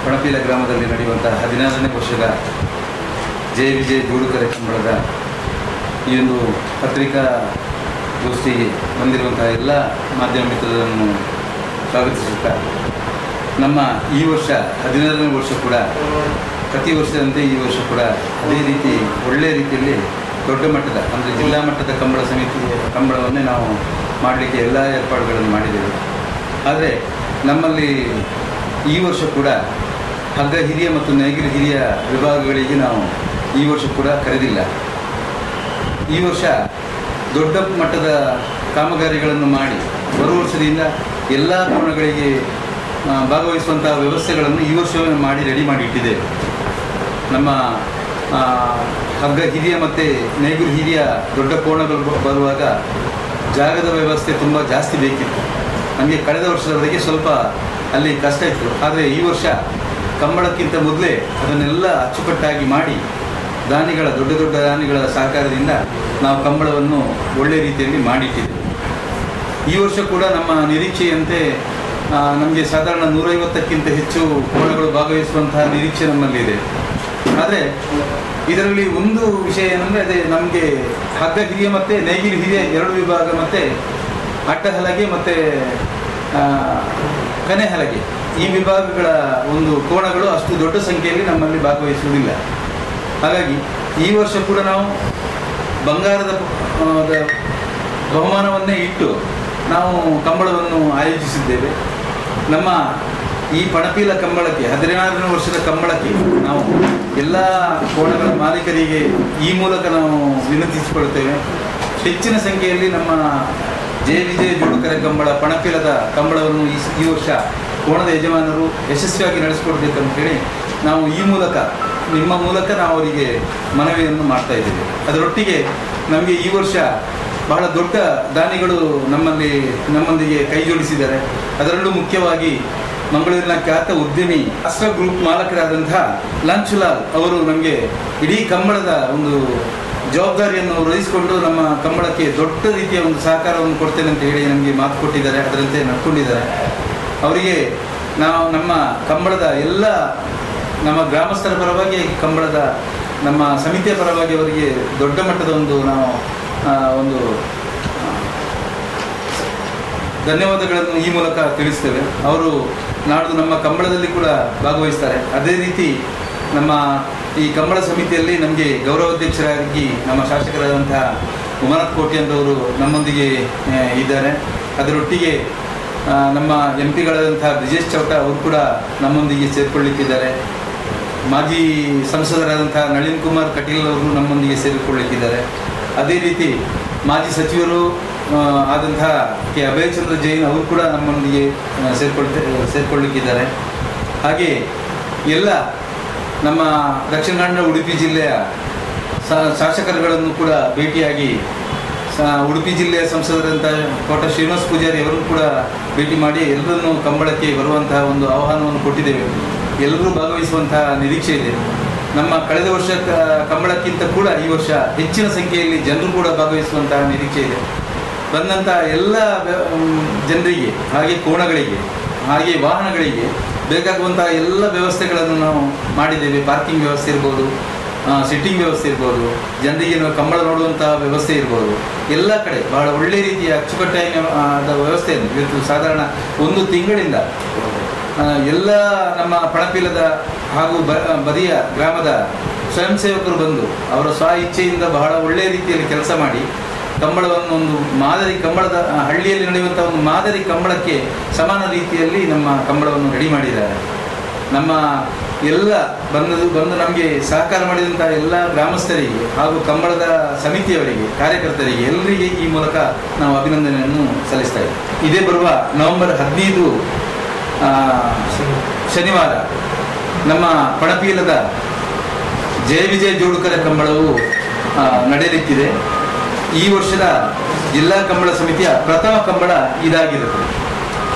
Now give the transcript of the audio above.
ಪಣಪೀಲ ಗ್ರಾಮದಲ್ಲಿ ನಡೆಯುವಂತಹ 16ನೇ ವರ್ಷದ ಜಯ ವಿಜಯ ಜೋಡುಕರೆ ಕಂಬಳದ ಈ ಒಂದು ಪತ್ರಿಕಾಗೋಷ್ಠಿಗೆ ಬಂದಿರುವಂತಹ ಎಲ್ಲ ಮಾಧ್ಯಮ ಮಿತ್ರರನ್ನು ಸ್ವಾಗತಿಸುತ್ತಾ, ನಮ್ಮ ಈ ವರ್ಷ 16ನೇ ವರ್ಷ ಕೂಡ ಪ್ರತಿ ವರ್ಷದಂತೆ ಈ ವರ್ಷ ಕೂಡ ಅದೇ ರೀತಿ ಒಳ್ಳೆಯ ರೀತಿಯಲ್ಲಿ ದೊಡ್ಡ ಮಟ್ಟದ ಅಂದರೆ ಜಿಲ್ಲಾ ಮಟ್ಟದ ಕಂಬಳ ಸಮಿತಿ ಕಂಬಳವನ್ನೇ ನಾವು ಮಾಡಲಿಕ್ಕೆ ಎಲ್ಲ ಏರ್ಪಾಡುಗಳನ್ನು ಮಾಡಿದ್ದೇವೆ. ಆದರೆ ನಮ್ಮಲ್ಲಿ ಈ ವರ್ಷ ಕೂಡ ಹಗ್ಗ ಹಿರಿಯ ಮತ್ತು ನೇಗಿಲು ಹಿರಿಯ ವಿಭಾಗಗಳಿಗೆ ನಾವು ಈ ವರ್ಷ ಕೂಡ ಕರೆದಿಲ್ಲ. ಈ ವರ್ಷ ದೊಡ್ಡ ಮಟ್ಟದ ಕಾಮಗಾರಿಗಳನ್ನು ಮಾಡಿ ಬರುವ ವರ್ಷದಿಂದ ಎಲ್ಲ ಕೋಣಗಳಿಗೆ ಭಾಗವಹಿಸುವಂತಹ ವ್ಯವಸ್ಥೆಗಳನ್ನು ಈ ವರ್ಷವೇ ಮಾಡಿ ರೆಡಿ ಮಾಡಿ ಇಟ್ಟಿದ್ದೇವೆ. ನಮ್ಮ ಹಗ್ಗ ಹಿರಿಯ ಮತ್ತು ನೇಗಿಲು ಹಿರಿಯ ದೊಡ್ಡ ಕೋಣಗಳು ಬರುವಾಗ ಜಾಗದ ವ್ಯವಸ್ಥೆ ತುಂಬ ಜಾಸ್ತಿ ಬೇಕಿತ್ತು. ನಮಗೆ ಕಳೆದ ವರ್ಷದವರೆಗೆ ಸ್ವಲ್ಪ ಅಲ್ಲಿ ಕಷ್ಟ ಇತ್ತು. ಆದರೆ ಈ ವರ್ಷ ಕಂಬಳಕ್ಕಿಂತ ಮೊದಲೇ ಅದನ್ನೆಲ್ಲ ಅಚ್ಚುಕಟ್ಟಾಗಿ ಮಾಡಿ ದೊಡ್ಡ ದೊಡ್ಡ ದಾನಿಗಳ ಸಹಕಾರದಿಂದ ನಾವು ಕಂಬಳವನ್ನು ಒಳ್ಳೆಯ ರೀತಿಯಲ್ಲಿ ಮಾಡಿಟ್ಟಿದ್ದೇವೆ. ಈ ವರ್ಷ ಕೂಡ ನಮ್ಮ ನಿರೀಕ್ಷೆಯಂತೆ ನಮಗೆ ಸಾಧಾರಣ 150ಕ್ಕಿಂತ ಹೆಚ್ಚು ಕೋಣಗಳು ಭಾಗವಹಿಸುವಂತಹ ನಿರೀಕ್ಷೆ ನಮ್ಮಲ್ಲಿದೆ. ಆದರೆ ಇದರಲ್ಲಿ ಒಂದು ವಿಷಯ ಏನಂದರೆ ಅದೇ ನಮಗೆ ಹಗ್ಗ ಹಿರಿಯ ಮತ್ತು ನೇಗಿಲು ಹಿರಿಯ 2 ವಿಭಾಗ ಮತ್ತು ಅಡ್ಡ ಹಲಗೆ ಮತ್ತು ಕನೆ ಹಲಗೆ ಈ ವಿಭಾಗಗಳ ಒಂದು ಕೋಣಗಳು ಅಷ್ಟು ದೊಡ್ಡ ಸಂಖ್ಯೆಯಲ್ಲಿ ನಮ್ಮಲ್ಲಿ ಭಾಗವಹಿಸುವುದಿಲ್ಲ. ಹಾಗಾಗಿ ಈ ವರ್ಷ ಕೂಡ ನಾವು ಬಂಗಾರದ ಬಹುಮಾನವನ್ನೇ ಇಟ್ಟು ನಾವು ಕಂಬಳವನ್ನು ಆಯೋಜಿಸಿದ್ದೇವೆ. ನಮ್ಮ ಈ ಪಣಪೀಲ ಕಂಬಳಕ್ಕೆ 16ನೇ ವರ್ಷದ ಕಂಬಳಕ್ಕೆ ನಾವು ಎಲ್ಲ ಕೋಣಗಳ ಮಾಲೀಕರಿಗೆ ಈ ಮೂಲಕ ನಾವು ವಿನಂತಿಸಿಕೊಳ್ಳುತ್ತೇವೆ. ಹೆಚ್ಚಿನ ಸಂಖ್ಯೆಯಲ್ಲಿ ನಮ್ಮ ಜಯ ವಿಜಯ ಜೋಡುಕರೆ ಕಂಬಳ ಪಣಪೀಲದ ಕಂಬಳವನ್ನು ಈ ವರ್ಷ ಕೋಣದ ಯಜಮಾನರು ಯಶಸ್ವಿಯಾಗಿ ನಡೆಸಿಕೊಡ್ಬೇಕಂತ ಹೇಳಿ ನಾವು ಈ ಮೂಲಕ ನಿಮ್ಮ ಮೂಲಕ ನಾವು ಅವರಿಗೆ ಮನವಿಯನ್ನು ಮಾಡ್ತಾ ಇದ್ದೇವೆ. ಅದರೊಟ್ಟಿಗೆ ನಮಗೆ ಈ ವರ್ಷ ಬಹಳ ದೊಡ್ಡ ದಾನಿಗಳು ನಮ್ಮೊಂದಿಗೆ ಕೈ ಜೋಡಿಸಿದ್ದಾರೆ. ಅದರಲ್ಲೂ ಮುಖ್ಯವಾಗಿ ಮಂಗಳೂರಿನ ಖ್ಯಾತ ಉದ್ಯಮಿ ಅಸ್ಟ್ರ ಗ್ರೂಪ್ ಮಾಲಕರಾದಂತಹ ಲಂಚುಲಾಲ್ ಅವರು ನಮಗೆ ಇಡೀ ಕಂಬಳದ ಒಂದು ಜವಾಬ್ದಾರಿಯನ್ನು ವಹಿಸಿಕೊಂಡು ನಮ್ಮ ಕಂಬಳಕ್ಕೆ ದೊಡ್ಡ ರೀತಿಯ ಒಂದು ಸಹಕಾರವನ್ನು ಕೊಡ್ತೇನೆ ಅಂತ ಹೇಳಿ ನಮಗೆ ಮಾತು ಕೊಟ್ಟಿದ್ದಾರೆ. ಅದರಂತೆ ನಡ್ಕೊಂಡಿದ್ದಾರೆ. ಅವರಿಗೆ ನಾವು ನಮ್ಮ ಕಂಬಳದ ಎಲ್ಲ ನಮ್ಮ ಗ್ರಾಮಸ್ಥರ ಪರವಾಗಿ ಕಂಬಳದ ನಮ್ಮ ಸಮಿತಿಯ ಪರವಾಗಿ ಅವರಿಗೆ ದೊಡ್ಡ ಮಟ್ಟದ ಒಂದು ಧನ್ಯವಾದಗಳನ್ನು ಈ ಮೂಲಕ ತಿಳಿಸ್ತೇವೆ. ಅವರು ನಾಡ್ದು ನಮ್ಮ ಕಂಬಳದಲ್ಲಿ ಕೂಡ ಭಾಗವಹಿಸ್ತಾರೆ. ಅದೇ ರೀತಿ ನಮ್ಮ ಈ ಕಂಬಳ ಸಮಿತಿಯಲ್ಲಿ ನಮಗೆ ಗೌರವಾಧ್ಯಕ್ಷರಾಗಿ ನಮ್ಮ ಶಾಸಕರಾದಂತಹ ಉಮನಾಥ್ ಕೋಟಿ ಅಂತವರು ನಮ್ಮೊಂದಿಗೆ ಇದ್ದಾರೆ. ಅದರೊಟ್ಟಿಗೆ ನಮ್ಮ ಎಂಪಿಗಳಾದಂತಹ ಬ್ರಿಜೇಶ್ ಚೌಟ ಅವರು ಕೂಡ ನಮ್ಮೊಂದಿಗೆ ಸೇರಿಕೊಳ್ಳಿಕ್ಕಿದ್ದಾರೆ. ಮಾಜಿ ಸಂಸದರಾದಂತಹ ನಳಿನ್ ಕುಮಾರ್ ಕಟೀಲ್ ಅವರು ನಮ್ಮೊಂದಿಗೆ ಸೇರಿಕೊಳ್ಳಿಕ್ಕಿದ್ದಾರೆ. ಅದೇ ರೀತಿ ಮಾಜಿ ಸಚಿವರು ಆದಂತಹ ಕೆ ಅಭಯಚಂದ್ರ ಜೈನ್ ಅವರು ಕೂಡ ನಮ್ಮೊಂದಿಗೆ ಸೇರಿಕೊಳ್ಳಿಕ್ಕಿದ್ದಾರೆ. ಹಾಗೆ ಎಲ್ಲ ನಮ್ಮ ದಕ್ಷಿಣ ಕನ್ನಡ ಉಡುಪಿ ಜಿಲ್ಲೆಯ ಶಾಸಕರುಗಳನ್ನು ಕೂಡ ಭೇಟಿಯಾಗಿ ಉಡುಪಿ ಜಿಲ್ಲೆಯ ಸಂಸದರಂಥ ಕೋಟ ಶ್ರೀನಿವಾಸ ಪೂಜಾರಿ ಅವರನ್ನು ಕೂಡ ಭೇಟಿ ಮಾಡಿ ಎಲ್ಲರನ್ನೂ ಕಂಬಳಕ್ಕೆ ಬರುವಂತಹ ಒಂದು ಆಹ್ವಾನವನ್ನು ಕೊಟ್ಟಿದ್ದೇವೆ. ಎಲ್ಲರೂ ಭಾಗವಹಿಸುವಂತಹ ನಿರೀಕ್ಷೆ ಇದೆ. ನಮ್ಮ ಕಳೆದ ವರ್ಷ ಕಂಬಳಕ್ಕಿಂತ ಕೂಡ ಈ ವರ್ಷ ಹೆಚ್ಚಿನ ಸಂಖ್ಯೆಯಲ್ಲಿ ಜನರು ಕೂಡ ಭಾಗವಹಿಸುವಂತಹ ನಿರೀಕ್ಷೆ ಇದೆ. ಬಂದಂಥ ಎಲ್ಲ ಜನರಿಗೆ ಹಾಗೆ ಕೋಣಗಳಿಗೆ ಹಾಗೆ ವಾಹನಗಳಿಗೆ ಬೇಕಾಗುವಂತಹ ಎಲ್ಲ ವ್ಯವಸ್ಥೆಗಳನ್ನು ನಾವು ಮಾಡಿದ್ದೇವೆ. ಪಾರ್ಕಿಂಗ್ ವ್ಯವಸ್ಥೆ ಇರ್ಬೋದು, ಸಿಟ್ಟಿಂಗ್ ವ್ಯವಸ್ಥೆ ಇರ್ಬೋದು, ಜನರಿಗೆ ಕಂಬಳ ನೋಡುವಂತಹ ವ್ಯವಸ್ಥೆ ಇರ್ಬೋದು, ಎಲ್ಲ ಕಡೆ ಬಹಳ ಒಳ್ಳೆಯ ರೀತಿಯ ಅಚ್ಚುಕಟ್ಟಾದ ವ್ಯವಸ್ಥೆಯನ್ನು ಇವತ್ತು ಸಾಧಾರಣ 1 ತಿಂಗಳಿಂದ ಎಲ್ಲ ನಮ್ಮ ಪಣಪೀಲದ ಹಾಗೂ ಬದಿಯ ಗ್ರಾಮದ ಸ್ವಯಂ ಸೇವಕರು ಬಂದು ಅವರ ಸ್ವ ಇಚ್ಛೆಯಿಂದ ಬಹಳ ಒಳ್ಳೆಯ ರೀತಿಯಲ್ಲಿ ಕೆಲಸ ಮಾಡಿ ಕಂಬಳವನ್ನು ಒಂದು ಮಾದರಿ ಕಂಬಳದ ಹಳ್ಳಿಯಲ್ಲಿ ನಡೆಯುವಂಥ ಒಂದು ಮಾದರಿ ಕಂಬಳಕ್ಕೆ ಸಮಾನ ರೀತಿಯಲ್ಲಿ ನಮ್ಮ ಕಂಬಳವನ್ನು ರೆಡಿ ಮಾಡಿದ್ದಾರೆ. ನಮ್ಮ ಎಲ್ಲ ಬಂದು ನಮಗೆ ಸಹಕಾರ ಮಾಡಿದಂಥ ಎಲ್ಲ ಗ್ರಾಮಸ್ಥರಿಗೆ ಹಾಗೂ ಕಂಬಳದ ಸಮಿತಿಯವರಿಗೆ, ಕಾರ್ಯಕರ್ತರಿಗೆ, ಎಲ್ಲರಿಗೆ ಈ ಮೂಲಕ ನಾವು ಅಭಿನಂದನೆಯನ್ನು ಸಲ್ಲಿಸ್ತಾ ಇದ್ದೇವೆ. ಇದೇ ಬರುವ ನವೆಂಬರ್ 15 ಶನಿವಾರ ನಮ್ಮ ಪಣಪೀಲದ ಜಯ ವಿಜಯ ಜೋಡುಕರೆ ಕಂಬಳವು ನಡೆಯಲಿಕ್ಕಿದೆ. ಈ ವರ್ಷದ ಜಿಲ್ಲಾ ಕಂಬಳ ಸಮಿತಿಯ ಪ್ರಥಮ ಕಂಬಳ ಇದಾಗಿರುತ್ತದೆ.